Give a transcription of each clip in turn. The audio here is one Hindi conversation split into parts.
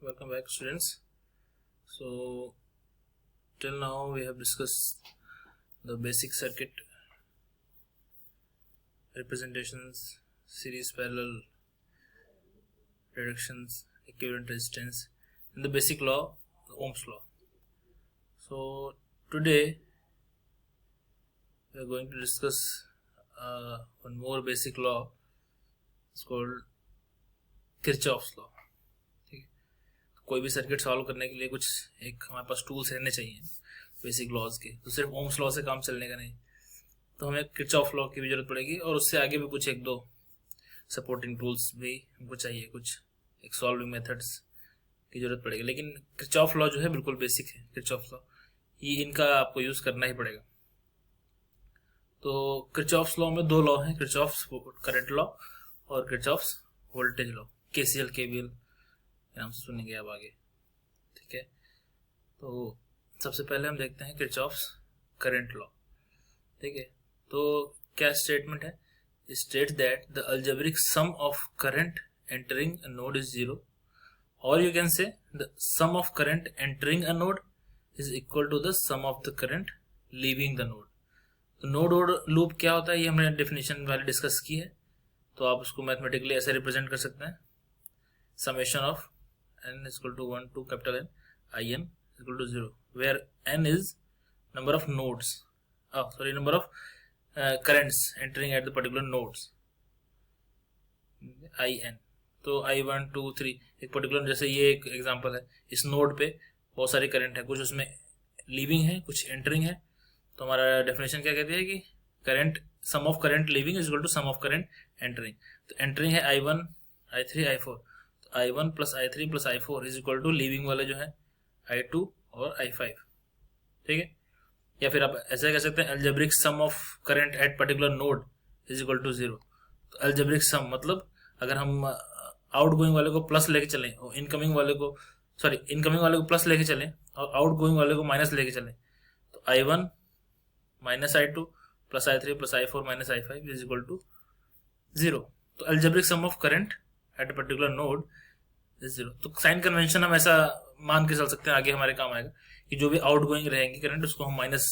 Welcome back, students. So till now we have discussed the basic circuit representations, series, parallel, reductions, equivalent resistance, and the basic law, Ohm's law. So today we are going to discuss one more basic law. It's called Kirchhoff's law. कोई भी सर्किट सॉल्व करने के लिए कुछ एक हमारे पास टूल्स रहने चाहिए बेसिक लॉज के, तो सिर्फ ओम्स लॉ से काम चलने का नहीं, तो हमें किरचॉफ लॉ की भी जरूरत पड़ेगी और उससे आगे भी कुछ एक दो सपोर्टिंग टूल्स भी हमको चाहिए, कुछ एक सॉल्विंग मेथड्स की जरूरत पड़ेगी। लेकिन किरचॉफ लॉ जो है बिल्कुल बेसिक है। किरचॉफ लॉ ये इनका आपको यूज करना ही पड़ेगा। तो किरचॉफ्स लॉ में दो लॉ हैं, किरचॉफ्स करंट लॉ और Kirchhoff's voltage law, KCL KVL नाम से सुनेंगे आप आगे। ठीक है, तो सबसे पहले हम देखते हैं किरचॉफ्स करंट लॉ। ठीक है, तो क्या स्टेटमेंट है? State that the algebraic sum of current entering a node is zero, और you can say the sum of current entering a node is equal to the sum of the current leaving the node. तो नोड और लूप क्या होता है ये हमने डेफिनेशन वाले डिस्कस की है, तो आप उसको मैथमेटिकली ऐसे रिप्रेजेंट कर सकते हैं, summation of n is equal to 1 to capital N, in is equal to 0, where n is number of nodes, number of currents entering at the particular nodes, in। तो i1 2 3 एक पर्टिकुलर, जैसे ये एक एग्जांपल है, इस नोड पे बहुत सारी करंट है, कुछ उसमें लीविंग है कुछ एंटरिंग है। तो हमारा डेफिनेशन क्या कहती है कि current sum of current leaving is equal to sum of current entering. तो एंटरिंग है i1 i3 i4, i1 plus i3 plus i4 is equal to leaving वाले जो है i2 और i5। ठीक है, या फिर आप ऐसा कह सकते हैं algebraic sum of current at particular node is equal to 0। तो अलजेब्रिक सम मतलब अगर हम आउट गोइंग वाले को प्लस लेके चलें और इनकमिंग वाले को प्लस लेके चलें और आउट गोइंग वाले को माइनस लेके चलें, तो i1 minus i2 plus i3 plus i4 minus i5 is equal to 0। तो algebraic sum of current at a particular node is 0। तो साइन कन्वेंशन हम ऐसा मान के चल सकते हैं, आगे हमारे काम आएगा कि जो भी आउट गोइंग रहेंगे करंट उसको हम माइनस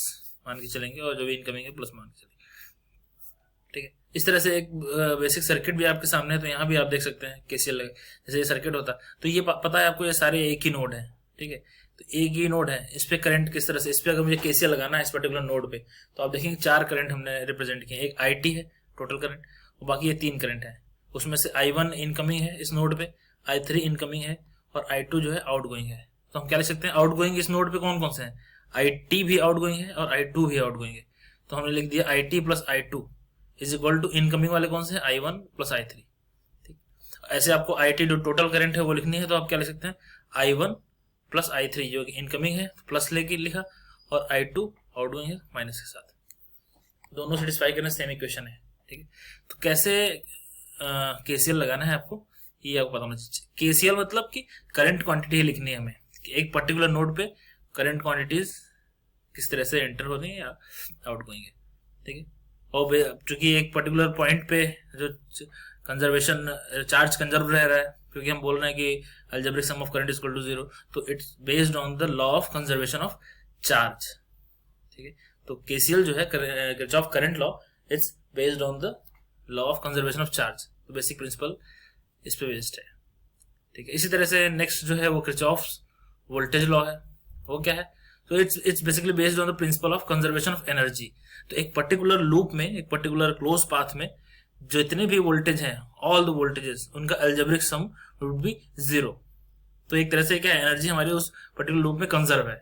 मान के चलेंगे और जो भी इनकमिंग है प्लस मान के चलेंगे। ठीक है, इस तरह से एक बेसिक सर्किट भी आपके सामने है, तो यहाँ भी आप देख सकते हैं केसीएल जैसे ये सर्किट होता, तो ये पता है आपको ये सारे एक ही नोड है। ठीक है, तो एक ही नोड है, इस पे करंट किस तरह से, इस पे अगर मुझे केसीएल लगाना है इस पर्टिकुलर नोड पे, तो आप देखेंगे 4 करंट हमने रिप्रेजेंट किए। एक IT है टोटल करंट, और बाकी ये 3 करंट है। उसमें से i1 इनकमिंग है इस नोड पे, i3 इनकमिंग है और i2 जो है आउट गोइंग है। तो हम क्या लिख सकते हैं, आउट गोइंग इस नोड पे कौन कौन से हैं, it भी आउट गोइंग है और i2 भी आउट गोइंग है। तो हमने लिख दिया it plus i2 is equal to incoming वाले कौन से हैं, i1 प्लस i3। ठीक, ऐसे आपको it जो टोटल करंट है वो लिखनी है, तो आप क्या लिख सकते हैं, i1 प्लस i3 जो इनकमिंग है प्लस लेके लिखा, और i2 आउट गोइंग है माइनस के साथ, दोनों सेटिस्फाई करने सेम इक्वेशन है। ठीक है, तो कैसे केसीएल लगाना है आपको ये आपको पता होना चाहिए। केसीएल मतलब कि करंट क्वांटिटी लिखनी है हमें, कि एक पर्टिकुलर नोड पे करंट क्वांटिटीज किस तरह से एंटर हो रही है या आउट गोइंग है। ठीक है, और चूंकि एक पर्टिकुलर पॉइंट पे जो कंजर्वेशन चार्ज कंजर्व रह रहा है, क्योंकि हम बोल रहे हैं कि algebraic sum of current is equal to 0, तो it's based on the law of conservation of charge. ठीक है, तो केसीएल जो है Kirchhoff current law it's based on the law of conservation of charge. तो बेसिक प्रिंसिपल इस पे बेस्ड है। ठीक है, इसी तरह से नेक्स्ट जो है वो किरचॉफ्स वोल्टेज लॉ है। वो क्या है, तो it's basically based on the principle of conservation of energy. तो एक पर्टिकुलर लूप में, एक पर्टिकुलर क्लोज पाथ में जितने भी वोल्टेज हैं, ऑल द वोल्टेजेस, उनका अलजेब्रिक सम वुड बी 0। तो एक तरह से क्या एनर्जी हमारी उस पर्टिकुलर लूप में कंजर्व है।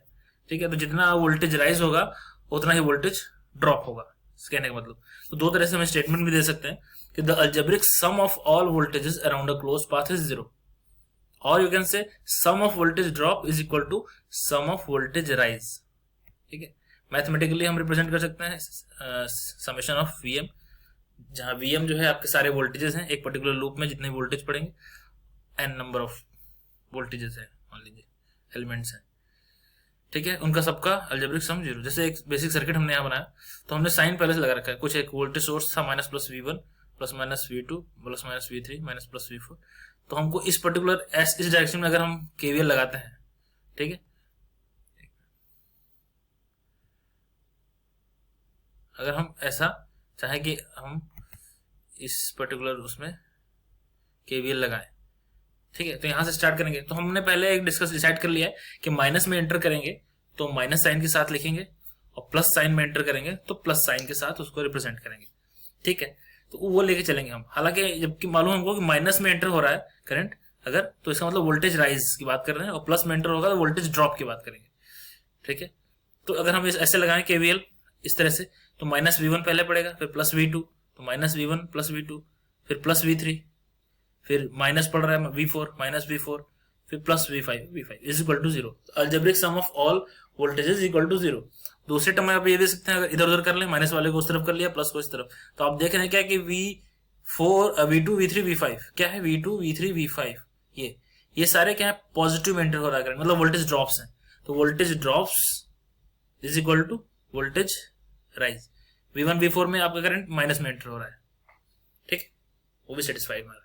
ठीक है, तो जितना वोल्टेज राइज होगा उतना ही वोल्टेज ड्रॉप होगा, कहने का मतलब। तो दो तरह से हम स्टेटमेंट भी दे सकते हैं कि the algebraic sum of all voltages around a close path is 0, और you can say sum of voltage drop is equal to sum of voltage rise. ठीक है, मैथमेटिकली हम रिप्रेजेंट कर सकते हैं समेशन ऑफ वीएम, जहां वीएम जो है आपके सारे वोल्टेजेस हैं एक पर्टिकुलर लूप में, जितने वोल्टेज पड़ेंगे एन नंबर ऑफ वोल्टेजेस है, मान लीजिए एलिमेंट्स हैं। ठीक है, उनका सबका अलजेब्रिक सम 0। जैसे एक बेसिक सर्किट हमने यहाँ बनाया, तो हमने साइन पहले से लगा रखा है, कुछ एक वोल्टेज सोर्स था minus plus V1 plus minus V2 plus minus V3 minus plus V4, तो हमको इस पर्टिकुलर इस डायरेक्शन में अगर हम केवीएल लगाते हैं, ठीक है, अगर हम ऐसा चाहे कि हम इस पर्टिकुलर उसमें केवीएल लगाएं, ठीक है, तो यहां से स्टार्ट करेंगे। तो हमने पहले एक डिसाइड कर लिया है कि माइनस में एंटर करेंगे तो माइनस साइन के साथ लिखेंगे, और प्लस साइन में एंटर करेंगे तो प्लस साइन के साथ उसको रिप्रेजेंट करेंगे, ठीक है। तो वो लेके चलेंगे हम। हालांकि जबकि मालूम हमको कि माइनस में एंटर हो रहा है करंट अगर, तो इसका मतलब वोल्टेज राइज की बात कर रहे हैं, और प्लस में एंटर होगा तो वोल्टेज ड्रॉप की बात करेंगे, ठीक है। तो अगर हम ऐसे लगाएं केवीएल इस तरह से, तो माइनस V1 पहले पड़ेगा, फिर प्लस V2, तो माइनस V1 प्लस V2, फिर प्लस V3, फिर माइनस पड़ रहा है V4 माइनस V4, फिर plus V5 is equal to 0। Algebraic sum of all voltages equal to 0। दूसरे टर्म में आप ये दे सकते हैं, अगर इधर उधर कर ले, माइनस वाले को उस तरफ कर लिया, प्लस को इस तरफ, तो आप देख रहे हैं क्या कि V4 V2 V3 V5 क्या है, V2 V3 V5, ये सारे क्या है, पॉजिटिव एंटर हो रहा है, मतलब वोल्टेज ड्रॉप्स हैं। तो voltage drops is equal to voltage rise. V1 V4 में आपका करंट माइनस में एंटर हो रहा है, ठीक, वो भी सेटिस्फाइड हमारा।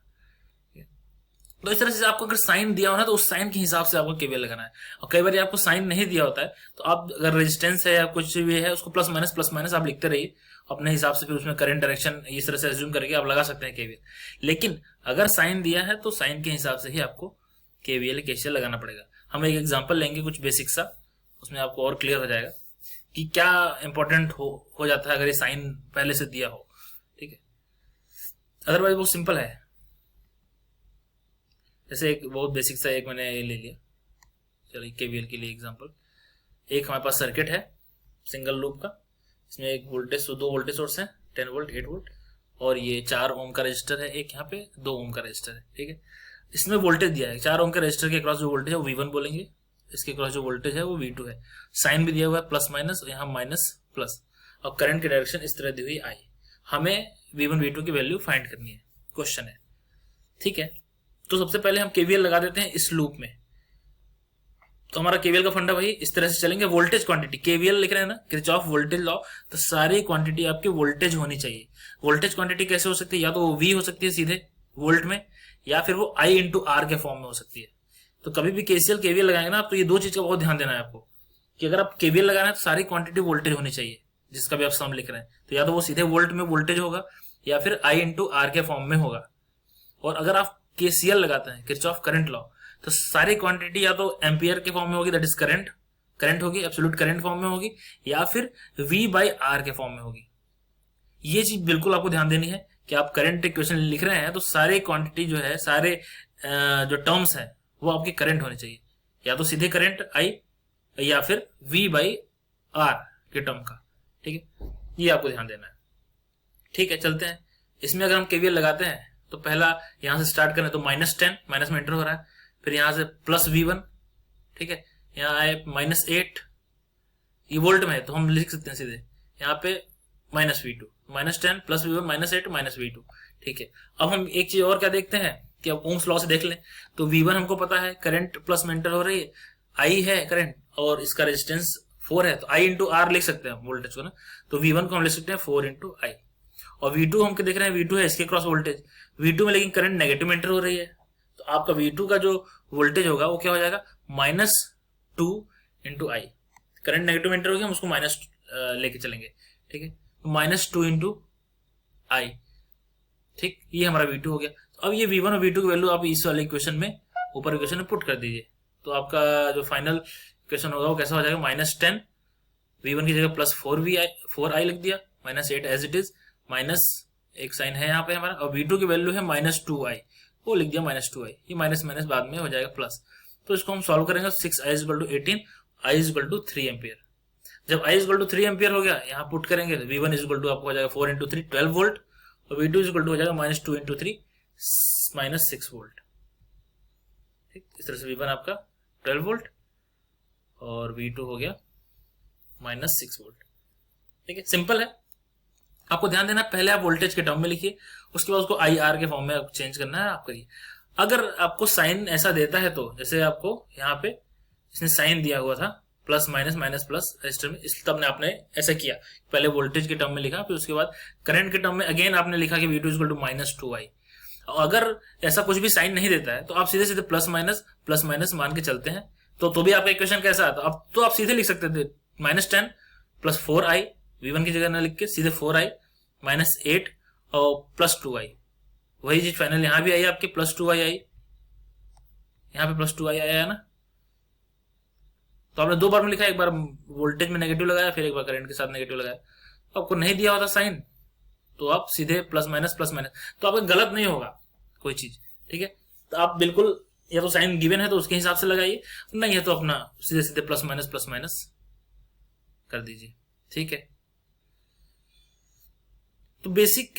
तो इस तरह से आपको अगर साइन दिया हो ना, तो उस साइन के हिसाब से आपको केवीएल लगाना है। और कई बार आपको साइन नहीं दिया होता है, तो आप अगर रेजिस्टेंस है या कुछ भी है, उसको प्लस माइनस आप लिखते रहिए अपने हिसाब से, फिर उसमें करंट डायरेक्शन इस तरह से एज्यूम करके आप लगा सकते हैं केवीएल। लेकिन अगर साइन दिया है तो साइन के हिसाब से ही आपको केवीएल केसीएल लगाना पड़ेगा। हम एक एग्जाम्पल लेंगे कुछ बेसिक सा, उसमें आपको और क्लियर हो जाएगा कि क्या इंपॉर्टेंट हो जाता है अगर ये साइन पहले से दिया हो, ठीक है। अदरवाइज बहुत सिंपल है। जैसे एक बहुत बेसिक सा एक मैंने ले लिया, चलिए केवीएल के लिए एग्जांपल। एक हमारे पास सर्किट है सिंगल लूप का, इसमें एक वोल्टेज, दो वोल्टेज सोर्स है 10 वोल्ट 8 वोल्ट, और ये 4 ओम का रजिस्टर है, एक यहाँ पे 2 ओम का रजिस्टर है, ठीक है। इसमें वोल्टेज दिया है 4 ओम के रजिस्टर के अक्रॉस जो वोल्टेज है वो V1 बोलेंगे, इसके अक्रॉस जो वोल्टेज है वो V2 है। साइन भी दिया हुआ है प्लस माइनस, यहाँ माइनस प्लस, और करंट की डायरेक्शन इस तरह दी हुई I। हमें V1 V2 की वैल्यू फाइंड करनी है, क्वेश्चन है, ठीक है। तो सबसे पहले हम केवीएल लगा देते हैं इस लूप में। तो हमारा केवीएल का फंडा भाई इस तरह से चलेंगे, वोल्टेज क्वांटिटी, केवीएल लिख रहे हैं ना, किरचॉफ वोल्टेज लॉ, तो सारी क्वांटिटी आपकी वोल्टेज होनी चाहिए। वोल्टेज क्वांटिटी कैसे हो सकती है, या तो वो V हो सकती है सीधे वोल्ट में, या फिर वो I इंटू R के फॉर्म में हो सकती है। तो कभी भी केसीएल केवीएल लगाएंगे ना, तो ये दो चीज का बहुत ध्यान देना है आपको, कि अगर आप केवीएल लगाना है तो सारी क्वांटिटी वोल्टेज होनी चाहिए, जिसका भी आप सम लिख रहे हैं, तो या तो वो सीधे वोल्ट में वोल्टेज होगा, या फिर I इंटू R के फॉर्म में होगा। और अगर आप केसीएल लगाते हैं, किरचॉफ करंट लॉ, तो सारी क्वांटिटी या तो एम्पियर के फॉर्म में होगी, दैट इज करंट होगी, एब्सोल्यूट करंट फॉर्म में होगी, या फिर V/R के फॉर्म में होगी। ये चीज बिल्कुल आपको ध्यान देनी है कि आप करंट इक्वेशन लिख रहे हैं तो सारे क्वांटिटी जो है, सारे जो टर्म्स है वो आपके करंट होने चाहिए, या तो सीधे करंट I या फिर V/R के टर्म का, ठीक है। ये आपको ध्यान देना है, ठीक है। चलते हैं इसमें, अगर हम केवीएल लगाते हैं तो पहला यहां से स्टार्ट करें तो -10 माइनस में एंटर हो रहा है, फिर यहां से प्लस V1, ठीक है, यहाँ आए -8, ये वोल्ट में है तो हम लिख सकते हैं सीधे यहाँ पे -V2, -10 प्लस V1 -8 -V2, ठीक है। अब हम एक चीज और क्या देखते हैं कि अब ओम्स लॉ से देख लें, तो V1 हमको पता है करंट प्लस में एंटर हो रही है, I है करंट और इसका रेजिस्टेंस 4 है, तो I इंटू R लिख सकते हैं वोल्टेज को ना, तो V1 को हम लिख सकते हैं 4 इंटू I। और V2 हम देख रहे हैं, V2 है इसके क्रॉस वोल्टेज, V2 में लेकिन करंट नेगेटिव में एंटर हो रही है, तो आपका V2 का जो वोल्टेज होगा वो क्या हो जाएगा, -2 इंटू I। करंट नेगेटिव में एंटर हो गया, हम उसको माइनस लेके चलेंगे, ठीक है, -2 इंटू I, ठीक, ये हमारा V2 हो गया। तो अब ये V1 और V2 की वैल्यू आप इस वाले इक्वेशन में, ऊपर इक्वेशन में पुट कर दीजिए, तो आपका जो फाइनल इक्वेशन होगा वो कैसा हो जाएगा, -10 V1 की जगह +4I लिख दिया, -8 एज इट इज, माइनस एक साइन है यहाँ पे हमारा, और V2 की वैल्यू है -2I, वो लिख दिया -2I, ये माइनस माइनस बाद में हो जाएगा प्लस। तो इसको हम सॉल्व करेंगे, 6I = 18, I = 3 एम्पियर। जब I = 3 एम्पियर हो गया, यहाँ पुट करेंगे तो V1 = आपको हो जाएगा 4 × 3 12 वोल्ट, और V2 = हो जाएगा -2 × 3 -6 वोल्ट, ठीक। इस तरह से V1 आपका 12 वोल्ट और V2 हो गया -6 वोल्ट, ठीक है। सिंपल है, आपको ध्यान देना, पहले आप वोल्टेज के टर्म में लिखिए, उसके बाद उसको IR के फॉर्म में चेंज करना है, आप करिए। अगर आपको साइन ऐसा देता है, तो जैसे आपको यहाँ पे इसने साइन दिया हुआ था प्लस माइनस प्लस रजिस्टर में, इसलिए तब आपने ऐसा किया, पहले वोल्टेज के टर्म में लिखा, फिर उसके बाद करंट के टर्म में अगेन आपने लिखा कि V2 = -2I। अगर ऐसा कुछ भी साइन नहीं देता है तो आप सीधे सीधे प्लस माइनस मान के चलते हैं, तो भी आपका इक्वेशन कैसा आता? अब तो आप सीधे लिख सकते थे -10 प्लस 4i, v1 की जगह ना लिख के सीधे 4i माइनस 8 और प्लस 2i। वही चीज फाइनल यहां भी आई आपके, प्लस 2i आई, यहाँ पे प्लस 2i आया ना। तो आपने दो बार में लिखा, एक बार वोल्टेज में नेगेटिव लगाया, फिर एक बार करंट के साथ नेगेटिव लगाया। तो आपको नहीं दिया होता साइन, तो आप सीधे प्लस माइनस, तो आपका गलत नहीं होगा कोई चीज, ठीक है। तो आप बिल्कुल या तो साइन गिवन है तो उसके हिसाब से लगाइए, नहीं है तो अपना सीधे सीधे प्लस माइनस कर दीजिए, ठीक है। तो बेसिक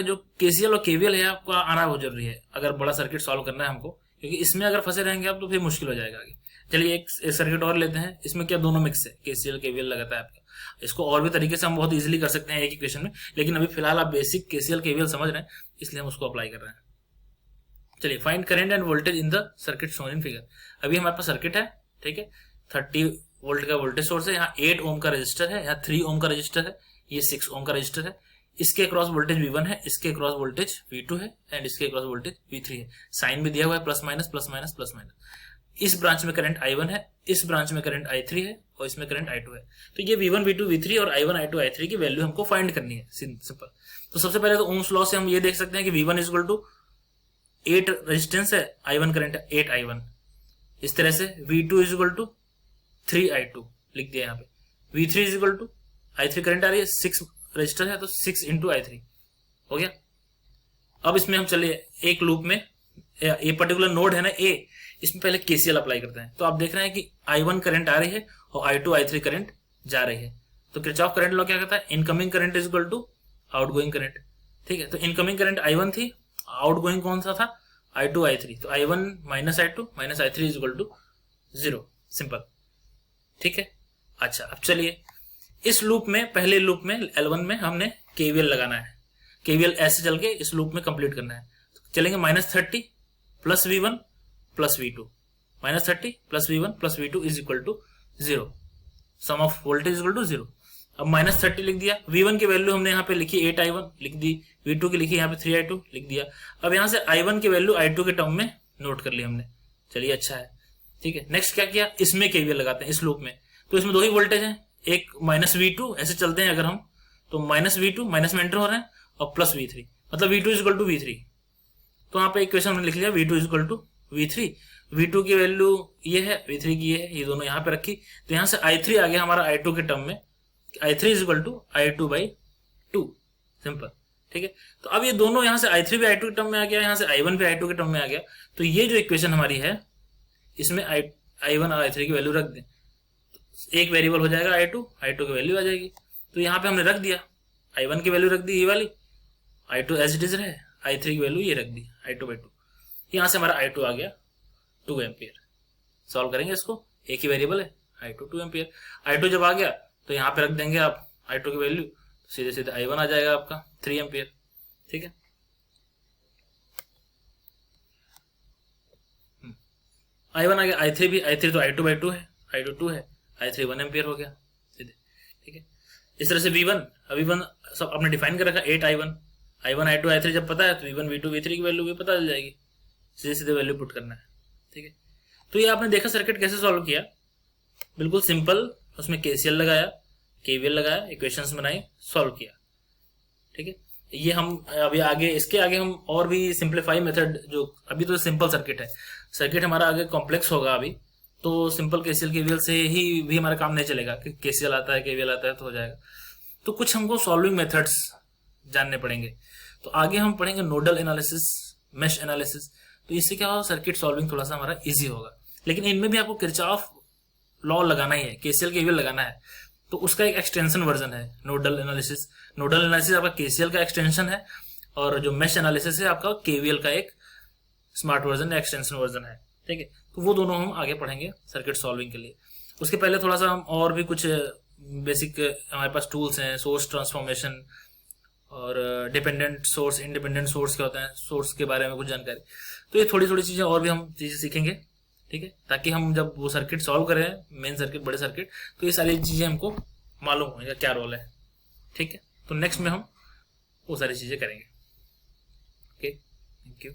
जो केसीएल और केवीएल है आपका आना बहुत जरूरी है अगर बड़ा सर्किट सॉल्व करना है हमको, क्योंकि इसमें अगर फंसे रहेंगे आप तो फिर मुश्किल हो जाएगा आगे। चलिए एक सर्किट और लेते हैं, इसमें क्या दोनों मिक्स है, केसीएल केवीएल लगाता है आपका। इसको और भी तरीके से हम बहुत इजीली कर सकते हैं एक इक्वेशन में, लेकिन अभी फिलहाल आप बेसिक केसीएल केवीएल समझ रहे हैं, इसलिए हम उसको अप्लाई कर रहे हैं। चलिए find current end voltage in the circuit shown in figure. अभी हमारे पास सर्किट है, ठीक है, 30 वोल्ट का वोल्टेज सोर्स है, यहाँ 8 ओम का रजिस्टर है, यहाँ 3 ओम का रजिस्टर है, ये 6 ओम का रजिस्टर है। इसके क्रॉस वोल्टेज V1 है, इसके क्रॉस वोल्टेज V2 है एंड इसके क्रॉस वोल्टेज V3 है। साइन भी दिया हुआ है प्लस माइनस। इस ब्रांच में करंट I1 है, इस ब्रांच में करंट I3 है और इसमें करंट I2 है। तो ये V1 V2 V3 और I1 I2 I3 की वैल्यू हमको फाइंड करनी है, सिंपल। तो सबसे पहले तो ओम्स लॉ से हम ये देख सकते हैं कि V1 is equal to 8 resistance है, I1 करंट 8 I1। इस तरह से V2 is equal to 3 I2 लिख दिया यहाँ पे। V3 is equal to I3 current आ रही है, 6 रजिस्टर है तो 6 इंटू I3 हो गया। अब इसमें हम चलिए एक लूप में, ये पर्टिकुलर नोड है ना A, इसमें पहले केसीएल अप्लाई करते हैं। तो आप देख रहे हैं कि I1 करंट आ रही है और I2 I3 करंट जा रही है। तो किरचॉफ करंट लॉ क्या कहता है, incoming current is equal to outgoing current, ठीक है। तो इनकमिंग करंट I1 थी, आउटगोइंग कौन सा था, I2 I3। तो I1 minus I3 is equal to 0, simple, ठीक है। अच्छा अब चलिए इस लूप में, पहले लूप में L1 में हमने केवीएल लगाना है। केवीएल ऐसे चल के इस लूप में कंप्लीट करना है। तो चलेंगे -30 plus V1 plus V2, -30 plus V1 plus V2 is equal to 0, sum of voltage is equal to 0। अब -30 लिख दिया, V1 की वैल्यू हमने यहाँ पे लिखी 8 I1 लिख दी, V2 की लिखी यहाँ पे 3 I2 लिख दिया। अब यहाँ से I1 की वैल्यू I2 के टर्म में नोट कर ली हमने, चलिए अच्छा है, ठीक है। नेक्स्ट क्या किया, इसमें केवीएल लगाते हैं इस लूप में। तो इसमें दो ही वोल्टेज है, एक -V2 ऐसे चलते हैं अगर हम, तो -V2 माइनस में एंटर हो रहे हैं और प्लस V3, मतलब V2 is equal to V3। तो यहाँ पे इक्वेशन हमने लिख लिया V2 is equal to V3। V2 की वैल्यू ये है, V3 की ये है, ये दोनों यहाँ पे रखी। तो यहाँ से I3 आ गया हमारा I2 के टर्म में, I3 is equal to I2/2, simple, ठीक है। तो अब ये दोनों यहाँ से I3 भी I2 के टर्म में आ गया, यहाँ से I1 भी I2 के टर्म में आ गया। तो ये जो इक्वेशन हमारी है इसमें I1 और I3 की वैल्यू रख दें, एक वेरिएबल हो जाएगा I2 की वैल्यू आ जाएगी। तो यहाँ पे हमने रख दिया, I1 की वैल्यू रख दी ये वाली, I2 एज इट इज रहे, I3 की वैल्यू ये रख दी I2/2। यहाँ से हमारा I2 आ गया 2 एम्पियर। सॉल्व करेंगे इसको, एक ही वेरिएबल है I2 2 एम्पियर। I2 जब आ गया तो यहाँ पे रख देंगे आप I2 की वैल्यू, सीधे सीधे I1 आ जाएगा आपका 3 एम्पियर, ठीक है। I1 आ गया, I3 तो I2/2 है, I2 2 है, I3 1 एम्पियर हो गया सीधे, ठीक है। इस तरह से V1 सब आपने डिफाइन कर रखा 8 I1 I2 I3 जब पता है तो V1 V2 V3 की वैल्यू भी पता चल जाएगी, सीधे सीधे वैल्यू पुट करना है, ठीक है। तो ये आपने देखा सर्किट कैसे सॉल्व किया, बिल्कुल सिंपल। उसमें केसीएल लगाया, केवीएल लगाया, इक्वेशंस बनाई, सॉल्व किया, ठीक है। ये हम अभी आगे, इसके आगे हम और भी सिंप्लीफाई मेथड, जो अभी तो सिंपल सर्किट है, सर्किट हमारा आगे कॉम्प्लेक्स होगा अभी, तो सिंपल केसीएल केवीएल से ही भी हमारा काम नहीं चलेगा कि केसीएल आता है केवीएल आता है तो हो जाएगा। तो कुछ हमको सॉल्विंग मेथड्स जानने पड़ेंगे। तो आगे हम पढ़ेंगे नोडल एनालिसिस, मेश एनालिसिस। तो इससे क्या होगा, सर्किट सॉल्विंग थोड़ा सा हमारा इजी होगा। लेकिन इनमें भी आपको किरचॉफ लॉ लगाना ही है, केसीएल केवीएल लगाना है। तो उसका एक एक्सटेंशन वर्जन है नोडल एनालिसिस। नोडल एनालिसिस आपका केसीएल का एक्सटेंशन है, और जो मेश एनालिसिस है आपका केवीएल का एक स्मार्ट वर्जन या एक्सटेंशन वर्जन है, ठीक है। तो वो दोनों हम आगे पढ़ेंगे सर्किट सॉल्विंग के लिए। उसके पहले थोड़ा सा हम और भी कुछ बेसिक हमारे पास टूल्स हैं, सोर्स ट्रांसफॉर्मेशन और डिपेंडेंट सोर्स, इंडिपेंडेंट सोर्स क्या होता है, सोर्स के बारे में कुछ जानकारी। तो ये थोड़ी थोड़ी चीजें और भी हम चीजें सीखेंगे, ठीक है, ताकि हम जब वो सर्किट सॉल्व करें, मेन सर्किट, बड़े सर्किट, तो ये सारी चीजें हमको मालूम हो क्या रोल है, ठीक है। तो नेक्स्ट में हम वो सारी चीजें करेंगे, ओके, थैंक यू।